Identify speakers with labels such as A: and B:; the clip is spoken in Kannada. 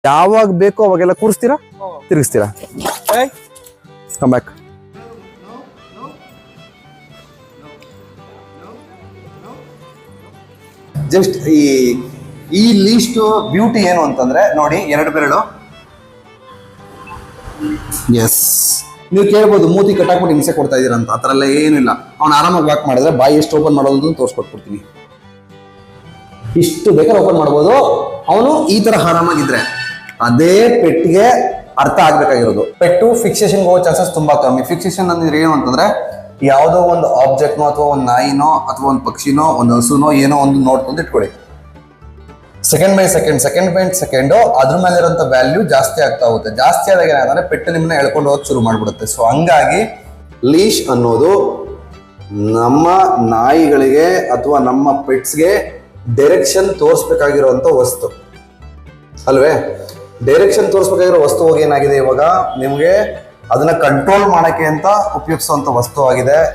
A: ಯಾವಾಗ ಬೇಕೋ ಅವಾಗೆಲ್ಲ ಕೂರಿಸ್ತೀರಾ, ತಿರುಗಿಸ್ತೀರಾ. Come back.
B: ಜಸ್ಟ್ ಈ ಲೀಸ್ಟ್ ಬ್ಯೂಟಿ ಏನು ಅಂತಂದ್ರೆ ನೋಡಿ, 2 ಬೆರಳು. ಎಸ್, ನೀವು ಕೇಳ್ಬೋದು ಮೂತಿ ಕಟ್ಟಾಕ್ಬಿಟ್ಟು ಹಿಂಸೆ ಕೊಡ್ತಾ ಇದೀರ ಅಂತ. ಆ ಥರ ಎಲ್ಲ ಏನಿಲ್ಲ. ಅವ್ನು ಆರಾಮಾಗಿ ವಾಕ್ ಮಾಡಿದ್ರೆ ಬಾಯಿ ಎಷ್ಟು ಓಪನ್ ಮಾಡೋದು ತೋರಿಸ್ಕೊಟ್ಬಿಡ್ತೀನಿ. ಇಷ್ಟು ಬೇಕಾದ್ರೆ ಓಪನ್ ಮಾಡ್ಬೋದು. ಅವನು ಈ ತರ ಆರಾಮಾಗಿದ್ರೆ ಅದೇ ಪೆಟ್ಟಿಗೆ ಅರ್ಥ ಆಗ್ಬೇಕಾಗಿರೋದು. ಪೆಟ್ಟು ಫಿಕ್ಸೇಷನ್ ಹೋಗೋ ಚಾನ್ಸಸ್ ತುಂಬಾ ಕಮ್ಮಿ. ಫಿಕ್ಸೇಷನ್ ಅಂದ್ರೆ ಏನು ಅಂತಂದ್ರೆ, ಯಾವುದೋ ಒಂದು ಆಬ್ಜೆಕ್ಟ್ನೋ ಅಥವಾ ಒಂದು ನಾಯಿನೋ ಅಥವಾ ಒಂದು ಪಕ್ಷಿನೋ ಒಂದು ಹಸುನೋ ಏನೋ ಒಂದು ನೋಡ್ಕೊಂಡು ಇಟ್ಕೊಳ್ಳಿ. ಸೆಕೆಂಡ್ ಬೈ ಸೆಕೆಂಡ್ ಅದ್ರ ಮೇಲೆ ಇರೋಂಥ ವ್ಯಾಲ್ಯೂ ಜಾಸ್ತಿ ಆಗ್ತಾ ಹೋಗುತ್ತೆ. ಜಾಸ್ತಿ ಆದಾಗ ಏನಾದ್ರೆ ಪೆಟ್ಟು ನಿಮ್ಮನ್ನ ಎಳ್ಕೊಂಡು ಹೋಗೋಕೆ ಶುರು ಮಾಡ್ಬಿಡುತ್ತೆ. ಸೊ ಹಂಗಾಗಿ ಲೀಶ್ ಅನ್ನೋದು ನಮ್ಮ ನಾಯಿಗಳಿಗೆ ಅಥವಾ ನಮ್ಮ ಪೆಟ್ಸ್ಗೆ ಡೈರೆಕ್ಷನ್ ತೋರಿಸ್ಬೇಕಾಗಿರುವಂತ ವಸ್ತು ಅಲ್ವೇ. ಡೈರೆಕ್ಷನ್ ತೋರಿಸ್ಬೇಕಾಗಿರೋ ವಸ್ತು ಹೋಗಿ ಏನಾಗಿದೆ, ಇವಾಗ ನಿಮ್ಗೆ ಅದನ್ನ ಕಂಟ್ರೋಲ್ ಮಾಡಕ್ಕೆ ಅಂತ ಉಪಯೋಗಿಸುವಂತ ವಸ್ತು ಆಗಿದೆ.